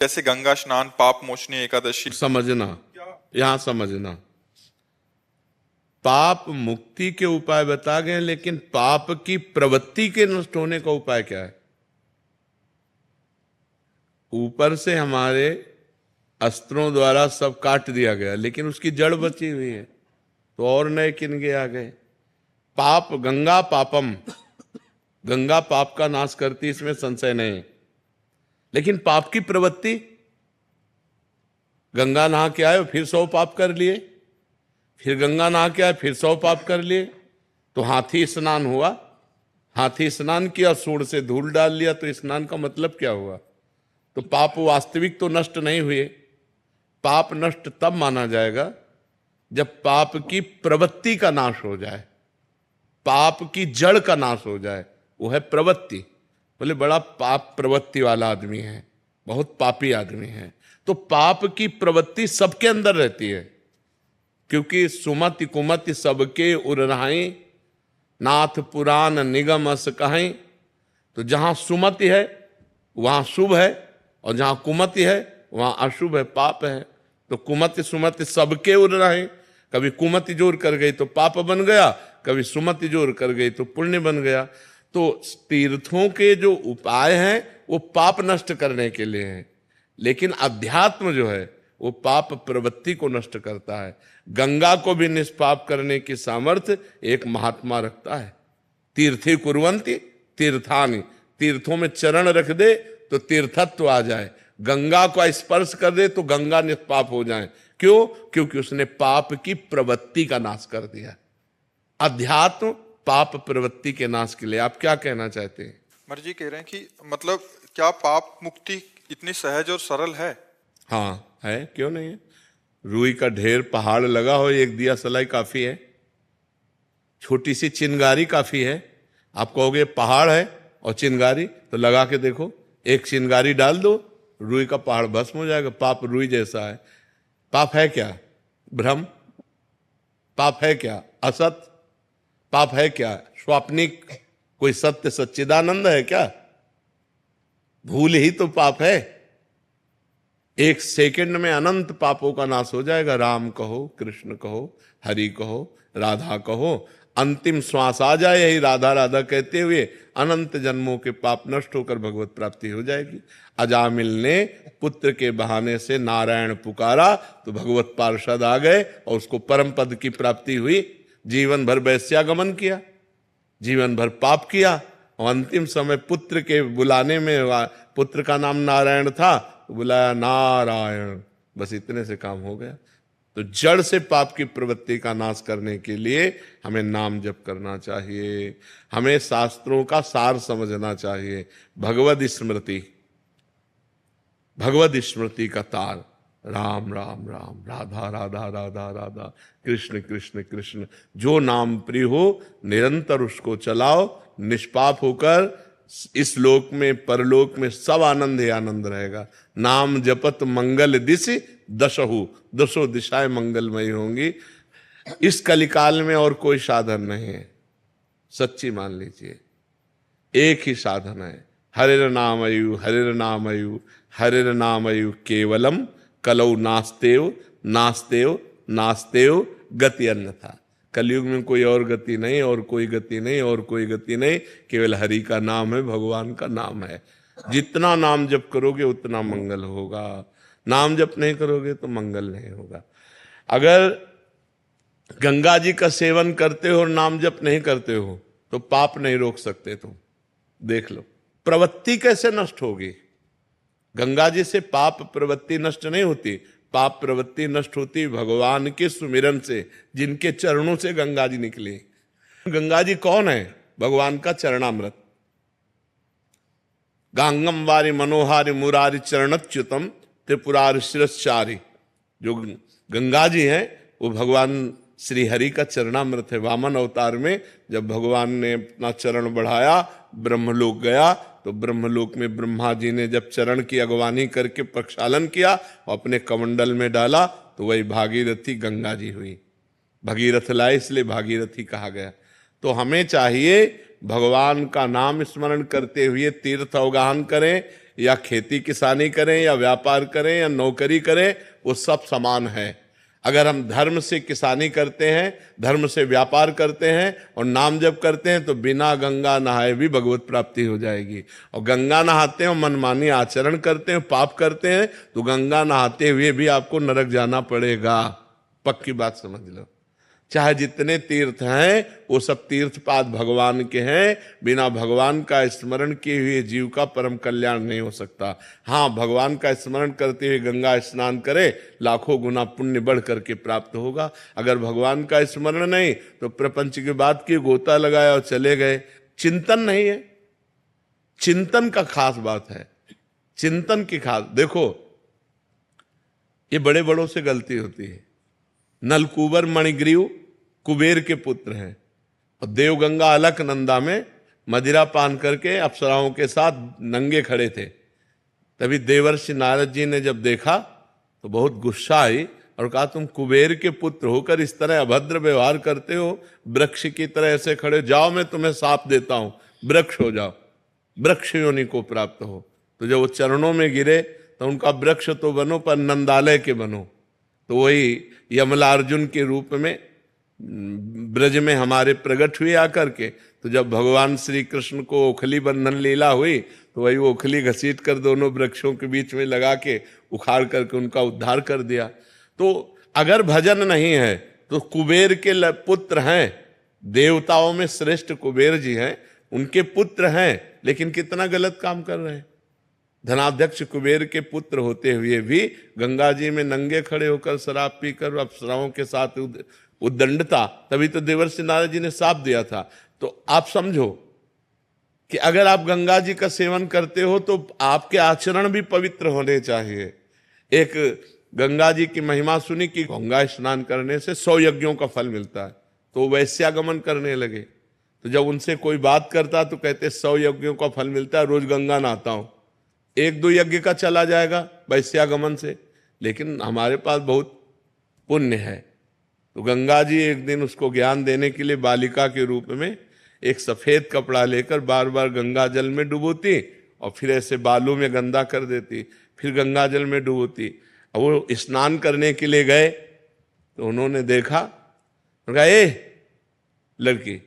जैसे गंगा स्नान, पाप मोचनी एकादशी। समझना, यहां समझना, पाप मुक्ति के उपाय बता गए, लेकिन पाप की प्रवृत्ति के नष्ट होने का उपाय क्या है? ऊपर से हमारे अस्त्रों द्वारा सब काट दिया गया, लेकिन उसकी जड़ बची हुई है, तो और नए किनके आ गए। पाप गंगा पापम, गंगा पाप का नाश करती, इसमें संशय नहीं, लेकिन पाप की प्रवृत्ति, गंगा नहा के आए फिर 100 पाप कर लिए, फिर गंगा नहा के आए फिर 100 पाप कर लिए, तो हाथी स्नान हुआ, हाथी स्नान किया, सूंड से धूल डाल लिया, तो स्नान का मतलब क्या हुआ? तो पाप वास्तविक तो नष्ट नहीं हुए। पाप नष्ट तब माना जाएगा जब पाप की प्रवृत्ति का नाश हो जाए, पाप की जड़ का नाश हो जाए, वो है प्रवृत्ति। बोले बड़ा पाप प्रवृत्ति वाला आदमी है, बहुत पापी आदमी है, तो पाप की प्रवृत्ति सबके अंदर रहती है, क्योंकि सुमति कुमति सबके उरनाई, नाथ पुराण निगम अस कहें। तो जहां सुमति है वहां शुभ है, और जहां कुमति है वहां अशुभ है, पाप है। तो कुमति सुमति सबके उरनाई, कभी कुमति जोर कर गई तो पाप बन गया, कभी सुमति जोर कर गई तो पुण्य बन गया। तो तीर्थों के जो उपाय हैं वो पाप नष्ट करने के लिए हैं, लेकिन अध्यात्म जो है वो पाप प्रवृत्ति को नष्ट करता है। गंगा को भी निष्पाप करने की सामर्थ्य एक महात्मा रखता है। तीर्थी कुर्वन्ति तीर्थानि, तीर्थों में चरण रख दे तो तीर्थत्व आ जाए, गंगा को स्पर्श कर दे तो गंगा निष्पाप हो जाए। क्यों? क्योंकि उसने पाप की प्रवृत्ति का नाश कर दिया। अध्यात्म पाप प्रवृत्ति के नाश के लिए आप क्या कहना चाहते हैं? मर जी कह रहे हैं कि मतलब क्या पाप मुक्ति इतनी सहज और सरल है? हाँ है, क्यों नहीं है। रुई का ढेर पहाड़ लगा हो, एक दिया सलाई काफी है, छोटी सी चिंगारी काफी है। आप कहोगे पहाड़ है और चिंगारी, तो लगा के देखो, एक चिंगारी डाल दो, रुई का पहाड़ भस्म हो जाएगा। पाप रुई जैसा है। पाप है क्या? भ्रम। पाप है क्या? असत। पाप है क्या? स्वाप्निक। कोई सत्य सच्चिदानंद है क्या? भूल ही तो पाप है। एक सेकंड में अनंत पापों का नाश हो जाएगा। राम कहो, कृष्ण कहो, हरि कहो, राधा कहो, अंतिम श्वास आ जाए यही राधा राधा कहते हुए, अनंत जन्मों के पाप नष्ट होकर भगवत प्राप्ति हो जाएगी। अजामिल ने पुत्र के बहाने से नारायण पुकारा तो भगवत पार्षद आ गए और उसको परम पद की प्राप्ति हुई। जीवन भर वैश्यागमन किया, जीवन भर पाप किया, और अंतिम समय पुत्र के बुलाने में, पुत्र का नाम नारायण था, तो बुलाया नारायण, बस इतने से काम हो गया। तो जड़ से पाप की प्रवृत्ति का नाश करने के लिए हमें नाम जप करना चाहिए, हमें शास्त्रों का सार समझना चाहिए। भगवद स्मृति, भगवद स्मृति का तार, राम राम राम, राधा राधा राधा राधा, कृष्ण कृष्ण कृष्ण। जो नाम प्रिय हो निरंतर उसको चलाओ, निष्पाप होकर इस लोक में परलोक में सब आनंद ही आनंद रहेगा। नाम जपत मंगल दिशि दशहु, दसों दिशाएं मंगलमयी होंगी। इस कलिकाल में और कोई साधन नहीं है, सच्ची मान लीजिए, एक ही साधन है, हरिर नामयु हरिर नामयु हरिर नामयु केवलम, कलौ नास्तेव नास्तेव नास्तेव गति अन्यथा। कलयुग में कोई और गति नहीं, और कोई गति नहीं, और कोई गति नहीं, केवल हरि का नाम है, भगवान का नाम है। जितना नाम जप करोगे उतना मंगल होगा, नाम जप नहीं करोगे तो मंगल नहीं होगा। अगर गंगा जी का सेवन करते हो और नाम जप नहीं करते हो तो पाप नहीं रोक सकते तुम। देख लो प्रवृत्ति कैसे नष्ट होगी। गंगा जी से पाप प्रवृत्ति नष्ट नहीं होती, पाप प्रवृत्ति नष्ट होती भगवान के सुमिरन से, जिनके चरणों से गंगा जी निकली। गंगा जी कौन है? भगवान का चरणामृत। गांगम वारी मनोहारी मुरारी चरणच्युतम त्रिपुरारि शिरश्चारी। जो गंगा जी हैं वो भगवान श्री हरि का चरणामृत है। वामन अवतार में जब भगवान ने अपना चरण बढ़ाया, ब्रह्मलोक गया, तो ब्रह्मलोक में ब्रह्मा जी ने जब चरण की अगवानी करके प्रक्षालन किया और अपने कमंडल में डाला, तो वही भागीरथी गंगा जी हुई। भगीरथ लाए इसलिए भागीरथी कहा गया। तो हमें चाहिए भगवान का नाम स्मरण करते हुए तीर्थ अवगाहन करें, या खेती किसानी करें या व्यापार करें या नौकरी करें, वो सब समान है। अगर हम धर्म से किसानी करते हैं, धर्म से व्यापार करते हैं और नाम जप करते हैं तो बिना गंगा नहाए भी भगवत प्राप्ति हो जाएगी। और गंगा नहाते हैं और मनमानी आचरण करते हैं, पाप करते हैं, तो गंगा नहाते हुए भी आपको नरक जाना पड़ेगा। पक्की बात समझ लो। चाहे जितने तीर्थ हैं वो सब तीर्थपाद भगवान के हैं, बिना भगवान का स्मरण किए हुए जीव का परम कल्याण नहीं हो सकता। हाँ, भगवान का स्मरण करते हुए गंगा स्नान करे, लाखों गुना पुण्य बढ़ करके प्राप्त होगा। अगर भगवान का स्मरण नहीं तो प्रपंच की बात की, गोता लगाया और चले गए। चिंतन नहीं है, चिंतन का खास बात है, चिंतन की खास। देखो, ये बड़े बड़ों से गलती होती है। नलकुबर मणिग्रीव कुबेर के पुत्र हैं और देवगंगा अलकनंदा में मदिरा पान करके अप्सराओं के साथ नंगे खड़े थे। तभी देवर्षि नारद जी ने जब देखा तो बहुत गुस्सा आई और कहा, तुम कुबेर के पुत्र होकर इस तरह अभद्र व्यवहार करते हो, वृक्ष की तरह ऐसे खड़े, जाओ मैं तुम्हें साप देता हूं, वृक्ष हो जाओ, वृक्ष योनि को प्राप्त हो। तो जब वो चरणों में गिरे तो उनका वृक्ष तो बनो पर नंदालय के बनो। तो वही यमलार्जुन के रूप में ब्रज में हमारे प्रकट हुए आकर के। तो जब भगवान श्री कृष्ण को ओखली बंधन लीला हुई तो वही ओखली घसीट कर दोनों वृक्षों के बीच में लगा के उखाड़ करके उनका उद्धार कर दिया। तो अगर भजन नहीं है तो कुबेर के पुत्र हैं, देवताओं में श्रेष्ठ कुबेर जी हैं, उनके पुत्र हैं, लेकिन कितना गलत काम कर रहे हैं। धनाध्यक्ष कुबेर के पुत्र होते हुए भी गंगा जी में नंगे खड़े होकर शराब पीकर अप्सराओं के साथ उद्दंडता, तभी तो देवर्षि नारद जी ने शाप दिया था। तो आप समझो कि अगर आप गंगा जी का सेवन करते हो तो आपके आचरण भी पवित्र होने चाहिए। एक गंगा जी की महिमा सुनी कि गंगा स्नान करने से 100 यज्ञों का फल मिलता है, तो वैश्यागमन करने लगे। तो जब उनसे कोई बात करता तो कहते 100 यज्ञों का फल मिलता है, रोज गंगा नहाता हूं, 1-2 यज्ञ का चला जाएगा वैश्यागमन से, लेकिन हमारे पास बहुत पुण्य है। तो गंगा जी एक दिन उसको ज्ञान देने के लिए बालिका के रूप में एक सफेद कपड़ा लेकर बार बार गंगा जल में डुबोती और फिर ऐसे बालू में गंदा कर देती, फिर गंगा जल में डुबोती। और वो स्नान करने के लिए गए तो उन्होंने देखा, कहा, ए लड़की,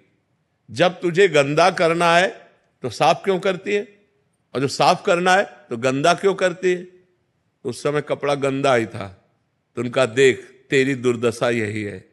जब तुझे गंदा करना है तो साफ क्यों करती है, और जो साफ करना है तो गंदा क्यों करती है। तो उस समय कपड़ा गंदा ही था। तो उनका, देख तेरी दुर्दशा यही है,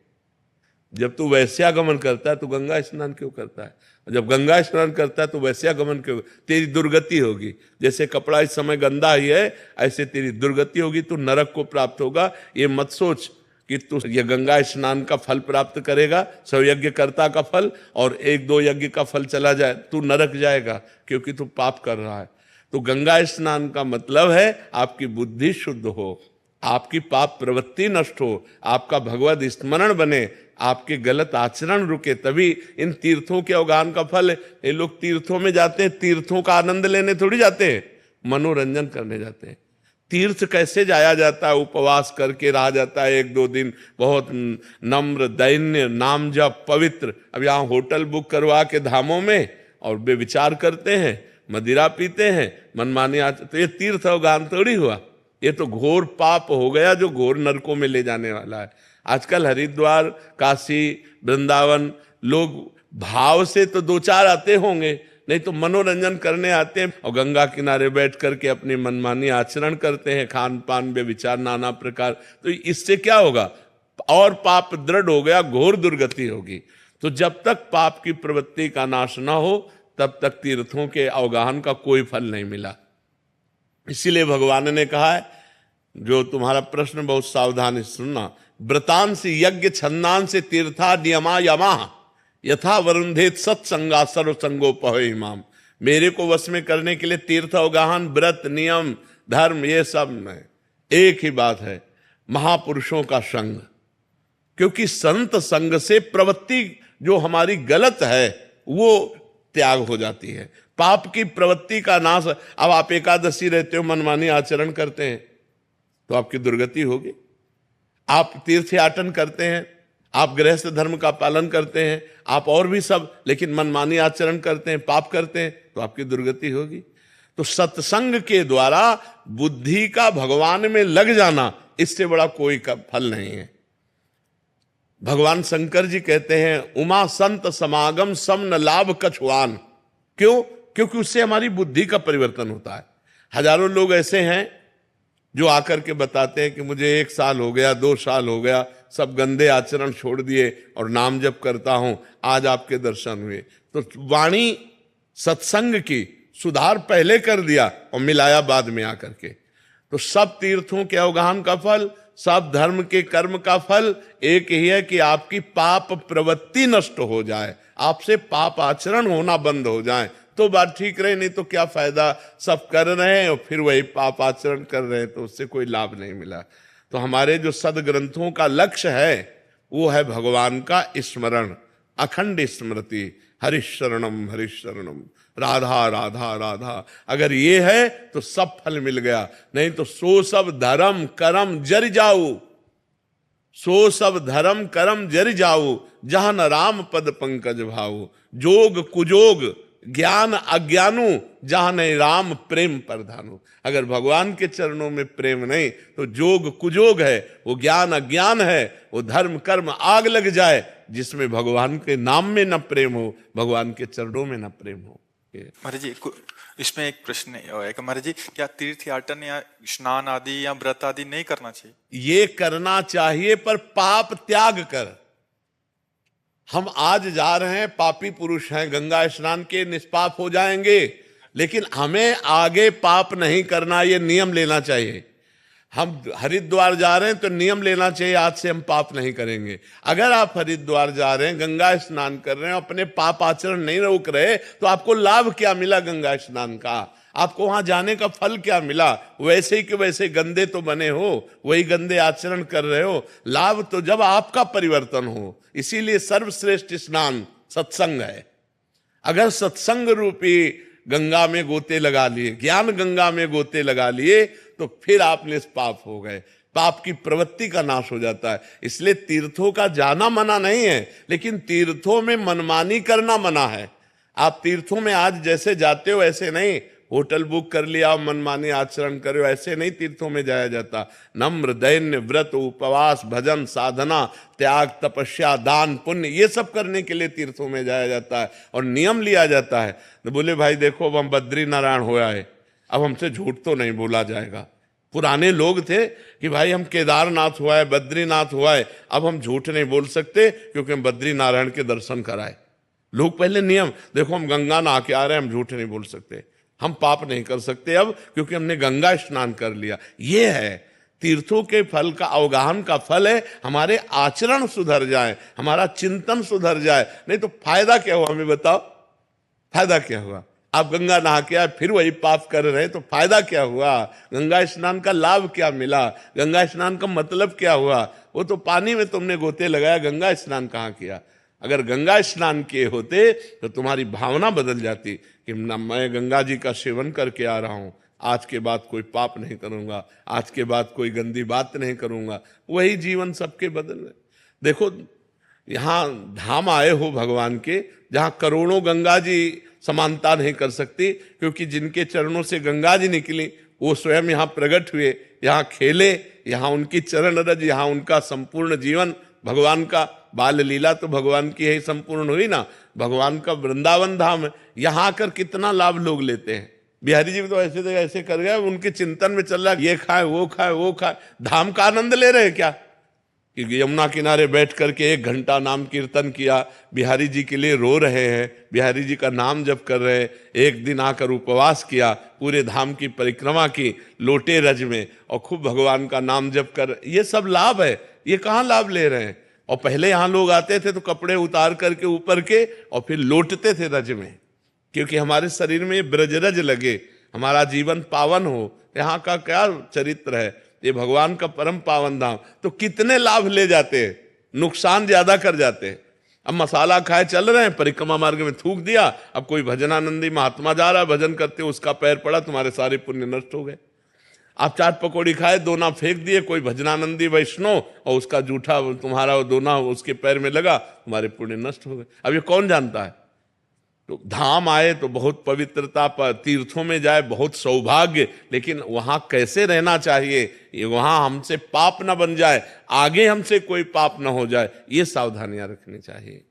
जब तू वैश्यागमन करता है तो गंगा स्नान क्यों करता है, और जब गंगा स्नान करता है तो वैश्यागमन क्यों, तेरी दुर्गति होगी। जैसे कपड़ा इस समय गंदा ही है, ऐसे तेरी दुर्गति होगी, तू नरक को प्राप्त होगा। ये मत सोच कि तू ये गंगा स्नान का फल प्राप्त करेगा, 100 यज्ञ कर्ता का फल, और 1-2 यज्ञ का फल चला जाए, तू नरक जाएगा, क्योंकि तू पाप कर रहा है। तो गंगा स्नान का मतलब है आपकी बुद्धि शुद्ध हो, आपकी पाप प्रवृत्ति नष्ट हो, आपका भगवत स्मरण बने, आपके गलत आचरण रुके, तभी इन तीर्थों के अवगाहन का फल है। ये लोग तीर्थों में जाते हैं, तीर्थों का आनंद लेने थोड़ी जाते हैं, मनोरंजन करने जाते हैं। तीर्थ कैसे जाया जाता है, उपवास करके रहा जाता है 1-2 दिन, बहुत नम्र दैन्य, नाम जप, पवित्र। अब यहाँ होटल बुक करवा के धामों में और बेविचार करते हैं, मदिरा पीते हैं, मनमानी आते, तो ये तीर्थ अवगाहन थोड़ी हुआ, ये तो घोर पाप हो गया जो घोर नरकों में ले जाने वाला है। आजकल हरिद्वार, काशी, वृंदावन लोग भाव से तो 2-4 आते होंगे, नहीं तो मनोरंजन करने आते हैं और गंगा किनारे बैठ करके अपनी मनमानी आचरण करते हैं, खान पान बेविचार नाना प्रकार। तो इससे क्या होगा, और पाप दृढ़ हो गया, घोर दुर्गति होगी। तो जब तक पाप की प्रवृत्ति का नाश ना हो तब तक तीर्थों के अवगाहन का कोई फल नहीं मिला। इसीलिए भगवान ने कहा है, जो तुम्हारा प्रश्न बहुत सावधानी सुनना, व्रतांसि यज्ञ छन्दांसि तीर्था नियमा यमा यथा वरुंधेत सत्संगा सर्वसंगोपहमाम। मेरे को वश में करने के लिए तीर्थ अवगाहन, व्रत, नियम, धर्म, ये सब में एक ही बात है, महापुरुषों का संग। क्योंकि संत संग से प्रवृत्ति जो हमारी गलत है वो त्याग हो जाती है, पाप की प्रवृत्ति का नाश। अब आप एकादशी रहते हो, मनमानी आचरण करते हैं तो आपकी दुर्गति होगी। आप तीर्थयाटन करते हैं, आप गृहस्थ धर्म का पालन करते हैं, आप और भी सब, लेकिन मनमानी आचरण करते हैं, पाप करते हैं, तो आपकी दुर्गति होगी। तो सत्संग के द्वारा बुद्धि का भगवान में लग जाना, इससे बड़ा कोई का फल नहीं है। भगवान शंकर जी कहते हैं, उमा संत समागम सम न लाभ कछुआन। क्यों? क्योंकि उससे हमारी बुद्धि का परिवर्तन होता है। हजारों लोग ऐसे हैं जो आकर के बताते हैं कि मुझे 1 साल हो गया, 2 साल हो गया, सब गंदे आचरण छोड़ दिए और नाम जप करता हूं, आज आपके दर्शन हुए। तो वाणी सत्संग की सुधार पहले कर दिया और मिलाया बाद में आकर के। तो सब तीर्थों के अवगाहन का फल, सब धर्म के कर्म का फल एक ही है कि आपकी पाप प्रवृत्ति नष्ट हो जाए, आपसे पाप आचरण होना बंद हो जाए, तो बात ठीक रहे। नहीं तो क्या फायदा, सब कर रहे हैं और फिर वही पाप आचरण कर रहे हैं, तो उससे कोई लाभ नहीं मिला। तो हमारे जो सदग्रंथों का लक्ष्य है वो है भगवान का स्मरण, अखंड स्मृति, हरिशरणम हरिशरणम, राधा राधा राधा। अगर ये है तो सब फल मिल गया। नहीं तो सो सब धर्म कर्म जर जाऊ, सो सब धर्म कर्म जर जाऊ, जहां न राम पद पंकज भाऊ। जोग कुजोग ज्ञान अज्ञानु, जहां नहीं राम प्रेम प्रधानु। अगर भगवान के चरणों में प्रेम नहीं तो जोग कुजोग है, वो ज्ञान अज्ञान है, वो धर्म कर्म आग लग जाए जिसमें भगवान के नाम में न प्रेम हो, भगवान के चरणों में न प्रेम हो। महाराज जी इसमें एक प्रश्न है कि महाराज जी क्या तीर्थ याटन या स्नान आदि या व्रत आदि नहीं करना चाहिए? ये करना चाहिए पर पाप त्याग कर। हम आज जा रहे हैं, पापी पुरुष हैं, गंगा स्नान के निष्पाप हो जाएंगे, लेकिन हमें आगे पाप नहीं करना, ये नियम लेना चाहिए। हम हरिद्वार जा रहे हैं तो नियम लेना चाहिए, आज से हम पाप नहीं करेंगे। अगर आप हरिद्वार जा रहे हैं, गंगा स्नान कर रहे हैं, अपने पाप आचरण नहीं रोक रहे, तो आपको लाभ क्या मिला गंगा स्नान का? आपको वहां जाने का फल क्या मिला? वैसे ही कि वैसे गंदे तो बने हो, वही गंदे आचरण कर रहे हो। लाभ तो जब आपका परिवर्तन हो। इसीलिए सर्वश्रेष्ठ स्नान सत्संग है। अगर सत्संग रूपी गंगा में गोते लगा लिए, ज्ञान गंगा में गोते लगा लिए, तो फिर आप निष्पाप हो गए, पाप की प्रवृत्ति का नाश हो जाता है। इसलिए तीर्थों का जाना मना नहीं है, लेकिन तीर्थों में मनमानी करना मना है। आप तीर्थों में आज जैसे जाते हो ऐसे नहीं, होटल बुक कर लिया और मनमानी आचरण करो, ऐसे नहीं तीर्थों में जाया जाता। नम्र दैन्य व्रत उपवास भजन साधना त्याग तपस्या दान पुण्य, ये सब करने के लिए तीर्थों में जाया जाता है और नियम लिया जाता है। तो बोले भाई देखो अब हम बद्री नारायण हो आए, अब हमसे झूठ तो नहीं बोला जाएगा। पुराने लोग थे कि भाई हम केदारनाथ हुआ है, बद्रीनाथ हुआ है, अब हम झूठ नहीं बोल सकते क्योंकि हम बद्री नारायण के दर्शन कराए। लोग पहले नियम, देखो हम गंगा नहा के आ रहे हैं, हम झूठ नहीं बोल सकते, हम पाप नहीं कर सकते अब क्योंकि हमने गंगा स्नान कर लिया। ये है तीर्थों के फल का, अवगाहन का फल है हमारे आचरण सुधर जाए, हमारा चिंतन सुधर जाए। नहीं तो फायदा क्या हुआ, हमें बताओ, फायदा क्या हुआ? आप गंगा नहा के आए फिर वही पाप कर रहे हैं, तो फायदा क्या हुआ? गंगा स्नान का लाभ क्या मिला? गंगा स्नान का मतलब क्या हुआ? वो तो पानी में तुमने गोते लगाया, गंगा स्नान कहाँ किया? अगर गंगा स्नान किए होते तो तुम्हारी भावना बदल जाती कि मैं गंगा जी का सेवन करके आ रहा हूं, आज के बाद कोई पाप नहीं करूंगा, आज के बाद कोई गंदी बात नहीं करूंगा। वही जीवन सबके बदल। देखो यहाँ धाम आए हो भगवान के, जहाँ करोड़ों गंगा जी समानता नहीं कर सकती, क्योंकि जिनके चरणों से गंगा जी निकली वो स्वयं यहाँ प्रकट हुए, यहाँ खेले, यहाँ उनकी चरण रज, यहाँ उनका संपूर्ण जीवन भगवान का बाल लीला तो भगवान की है संपूर्ण हुई ना, भगवान का वृंदावन धाम है। यहाँ आकर कितना लाभ लोग लेते हैं। बिहारी जी तो ऐसे ऐसे कर गए, उनके चिंतन में चल रहा है ये खाए वो खाए वो खाए, धाम का आनंद ले रहे हैं क्या? कि यमुना किनारे बैठ करके 1 घंटा नाम कीर्तन किया, बिहारी जी के लिए रो रहे हैं, बिहारी जी का नाम जप कर रहे हैं। एक दिन आकर उपवास किया, पूरे धाम की परिक्रमा की लोटे रज में और खूब भगवान का नाम जप कर, ये सब लाभ है। ये कहाँ लाभ ले रहे हैं? और पहले यहाँ लोग आते थे तो कपड़े उतार करके ऊपर के और फिर लौटते थे रज में, क्योंकि हमारे शरीर में ब्रजरज लगे, हमारा जीवन पावन हो। यहाँ का क्या चरित्र है, ये भगवान का परम पावन धाम। तो कितने लाभ ले जाते हैं, नुकसान ज्यादा कर जाते हैं। अब मसाला खाए चल रहे हैं, परिक्रमा मार्ग में थूक दिया, अब कोई भजनानंदी महात्मा जा रहा है भजन करते, उसका पैर पड़ा, तुम्हारे सारे पुण्य नष्ट हो गए। आप चाट पकौड़ी खाए, दोना फेंक दिए, कोई भजनानंदी वैष्णव और उसका जूठा तुम्हारा दोना उसके पैर में लगा, तुम्हारे पुण्य नष्ट हो गए। अब ये कौन जानता है? तो धाम आए तो बहुत पवित्रता, पर तीर्थों में जाए बहुत सौभाग्य, लेकिन वहां कैसे रहना चाहिए, ये वहां हमसे पाप ना बन जाए, आगे हमसे कोई पाप ना हो जाए, ये सावधानियां रखनी चाहिए।